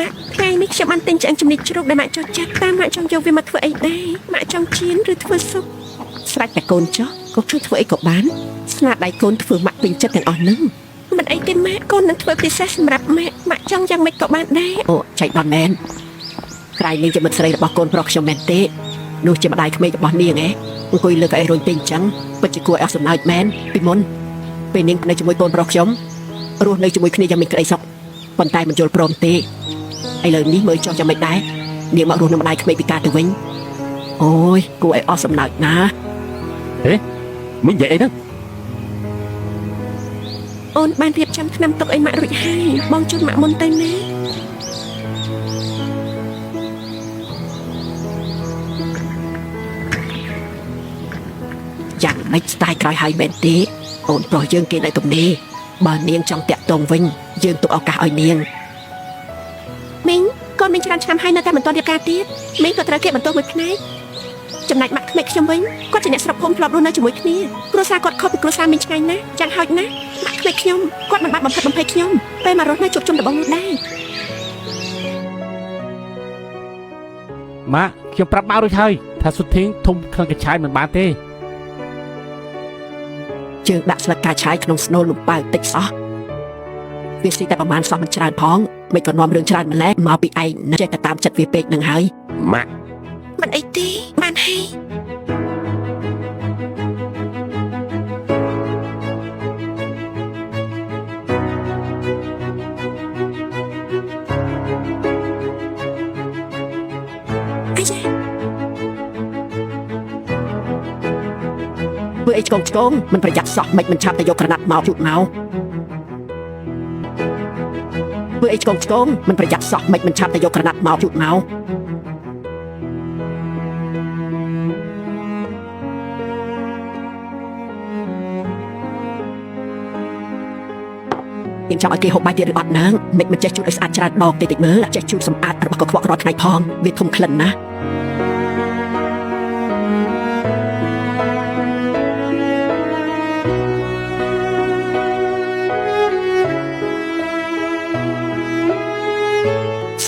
ម៉ាក់ថ្ងៃនេះខ្ញុំបានទិញឆ្អឹងជំនិតជ្រូកដែលម៉ាក់ចូលចិត្តតាមម៉ាក់ចង់យកវាមកធ្វើអីដែរម៉ាក់ចង់ចៀនឬធ្វើស៊ុបស្រេចតែកូនចោះកូនជួយធ្វើអីក៏បានស្នាដៃកូនធ្វើម៉ាក់ពេញចិត្តទាំងអស់ហ្នឹងមិនអីទេម៉ាក់កូននឹងធ្វើពិសេសសម្រាប់ម៉ាក់ម៉ាក់ចង់យ៉ាងម៉េចក៏បានដែរអូចៃដន្យមែនក្រៃនាងជាមិត្តស្រីរបស់កូនប្រុសខ្ញុំមែនទេនោះជាម្ដាយក្មេករបស់នាងអង្គុយលើកៅអីរុញពេញអញ្ចឹងពិតជាគួរឲ្យអស់សំណើចមែនពីមុនពេលនាងនៅជាមួយកូនប្រុសខ្ញុំរស់នៅជាមួយគ្នាយ៉ាងមានក្តីសុខប៉ុន្តែមិនយល់ព្រមទេឥឡូវនេះមើលចោះយ៉ាងម៉េចដែរនាងមករស់នឹងម្ដាយក្មេកពិការទៅវិញអូយគួរឲ្យអស់សំណើចណាហេមិញនិយាយអីហ្នឹងអូនបានរៀបចំថ្នាំទុកអីម៉ាក់រួចហើយបងជូនម៉ាក់មុនទៅណាយ៉ាងម៉េចស្ដាយក្រោយហើយមែនទេអូនប្រុសយើងគេនៅទំនេរបើនាងចង់តាក់ទងវិញយើងទុកឱកាសឲ្យនាងមីងកូនមីងច្រើនឆ្នាំហើយនៅតែមិនទាន់រៀបការទៀតមីងក៏ត្រូវគេបន្ទោសមួយផ្នែកចំណែកម៉ាក់ក្មេកខ្ញុំវិញគាត់ជាអ្នកស្រុកភូមិធ្លាប់រស់នៅជាមួយគ្នាគ្រួសារគាត់ខុសពីគ្រួសារមីងឆ្ងាញ់ណាស់យ៉ាងហោចណាស់ម៉ាក់ក្មេកខ្ញុំគាត់មិនបានបំផិតបំភ័យខ្ញុំពេលមករស់នៅជួបជុំដំបងនោះដែរម៉ាក់ខ្ញុំប្រាប់ម៉ាក់រួចហើយថាសុធីងធំក្នុងកញ្ឆាយមិនបានទេជើងដាក់ស្លឹកកាឆាយក្នុងស្នូលលំប៉ៅតិចសោះវាស៊ីតែប្រហែលសោះមិនច្រើនផងមិនក៏នាំរឿងច្រើនម្ល៉េះមកពីឯងចេះតែតាមចិត្តវាពេកនឹងហើយម៉ាក់មិនអីទេបានហើយធ្វើអីឆ្កងមិនប្រយ័ត្នសោះមិនឆាប់តែយកក្រណាត់មកជូតមកធ្វើអីឆ្កងមិនប្រយ័ត្នសោះមិនឆាប់តែយកក្រណាត់មកជូតមកខ្ញុំចង់ឲ្យគេហូបបាយទៀតឬអត់ហ្នឹងមិនចេះជូតឲ្យស្អាតច្រើនដងតិចមើលចេះជូតសម្អាតរបស់កខ្វក់រាល់ថ្ងៃផងវាធំក្លិនណា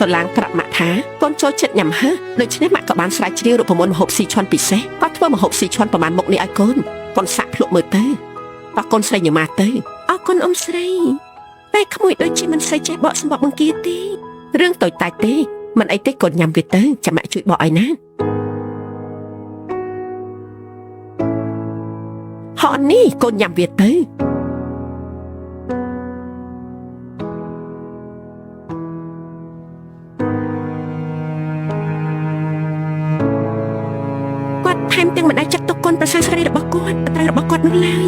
សូឡាងប្រាប់ម៉ាក់ថាកូនចូលចិត្តញ៉ាំហឹសដូច្នេះម៉ាក់ក៏បានស្រាវជ្រាវរូបមន្តម្ហូបស៊ីឈុនពិសេសគាត់ធ្វើម្ហូបស៊ីឈុនប្រមាណមុខនេះឲ្យកូនសាក់ភ្លុកមើលទៅតោះកូនស្រីញ៉ាំមកទៅអរគុណអ៊ំស្រីតែក្មួយដូចជាមិនស្រីចេះបកសម្បកបង្គាទេរឿងតូចតាចទេមិនអីទេកូនញ៉ាំវាទៅចាំម៉ាក់ជួយបកឲ្យណាហ៎នេះកូនញ៉ាំវាទៅថែមទាំងមិនដែលចាត់ទុកកូនប្រសាស្រីរបស់គាត់ត្រូវរបស់គាត់នោះឡើយ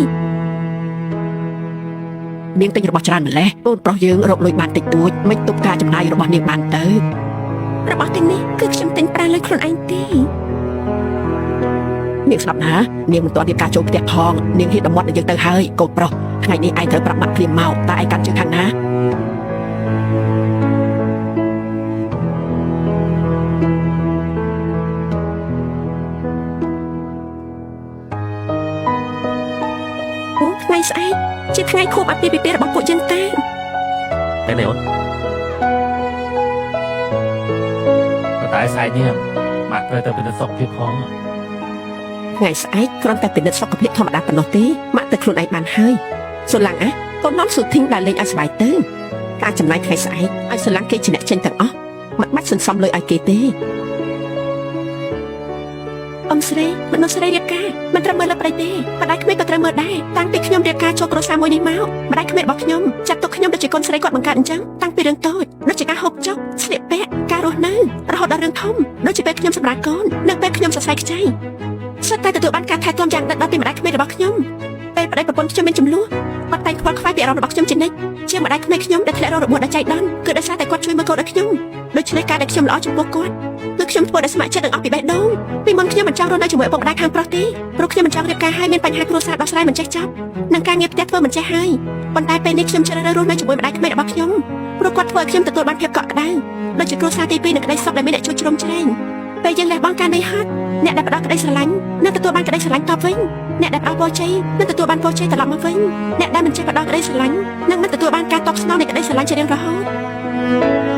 នាងទិញរបស់ច្រើនម្ល៉េះកូនប្រុសយើងរកលុយបានតិចតួចមិនទប់ការចំណាយរបស់នាងបានទៅរបស់ទាំងនេះគឺខ្ញុំទិញប្រើលុយខ្លួនឯងទេនាងស្ដាប់ណានាងមិនទាន់រៀបការចូលផ្ទះផងនាងហ៊ានដំណត់នឹងយើងទៅហើយកូនប្រុសថ្ងៃនេះឯងត្រូវប្រាប់បាត់ព្រាមមកតើឯងកាន់ជើងខាងណាថ្ងៃស្អែកជាថ្ងៃខួបអាពាហ៍ពិពាហ៍របស់ពួកយើងតែអូនតែស្អែកនេះម៉ាក់ត្រូវទៅពិនិត្យសុខភាពផងថ្ងៃស្អែកគ្រាន់តែពិនិត្យសុខភាពធម្មតាប៉ុណ្ណោះទេម៉ាក់ទៅខ្លួនឯងបានហើយសូឡាំងកូននាំស៊ូធីងដើរលេងឲ្យសប្បាយទៅការចំណាយថ្ងៃស្អែកឲ្យសូឡាំងគេជាអ្នកចេញទាំងអស់មិនបាច់សន្សំលុយឲ្យគេទេអ៊ំស្រីមនុស្សស្រីរៀបការមិនត្រូវមើលលើប្តីទេម្ដាយក្មេកក៏ត្រូវមើលដែរតាំងពីខ្ញុំរៀបការចូលគ្រួសារមួយនេះមកម្ដាយក្មេករបស់ខ្ញុំចាត់ទុកខ្ញុំដូចជាកូនស្រីគាត់បង្កើតអញ្ចឹងតាំងពីរឿងតូចដូចជាការហូបចុកស្លៀកពាក់ការរស់នៅរហូតដល់រឿងធំដូចជាពេលខ្ញុំសម្រាប់កូននិងពេលខ្ញុំសរសៃខ្ចីសុទ្ធតែទទួលបានការថែទាំយ៉ាងដិតដល់ពីម្ដាយក្មេករបស់ខ្ញុំពេលប្តីប្រពន្ធខ្ញុំមានចំនួនគាត់តែងខ្វល់ខ្វាយពីអារម្មណ៍របស់ខ្ញុំជានិច្ចជាម្ដាយក្មេកខ្ញុំដែលធ្លាក់រងរបួសដល់ចៃដន្យគឺដោយសារតែគាត់ជួយមើលកូនឲ្យខ្ញុំដូច្នេះការដែលខ្ញុំល្អចំពោះគាត់គឺខ្ញុំធ្វើដោយស្ម័គ្រចិត្តទាំងអស់ពីបេះដូងពីមុនខ្ញុំមិនចង់រស់នៅជាមួយឪពុកម្ដាយខាងប្រុសទេព្រោះខ្ញុំមិនចង់រៀបការហើយមានបញ្ហាគ្រួសារដោះស្រាយមិនចេះចប់និងការងារផ្ទះធ្វើមិនចេះហើយប៉ុន្តែពេលនេះខ្ញុំជ្រើសរើសរស់នៅជាមួយម្ដាយក្មេករបស់ខ្ញុំព្រោះគាត់ធ្វើឲ្យខ្ញុំទទួលបានភាពកក់ក្ដៅដូចជាគ្រួសារទី2និងក្ដីសុខដែលមានអ្នកជួយជ្រោមជ្រែងពេលយើងលះបង់ការនឿយហត់អ្នកដែលផ្ដល់ក្ដីស្រឡាញ់នឹងទទួលបានក្ដីស្រឡាញ់តបវិញអ្នកដែលផ្ដល់ពរជ័យនឹងទទួលបានពរជ័យត្រឡប់មកវិញអ្នកដែលមិនចេះផ្ដល់ក្ដីស្រឡាញ់នឹងមិនទទួលបានការតបស្នងនៃក្ដីស្រឡាញ់ជារៀងរហូត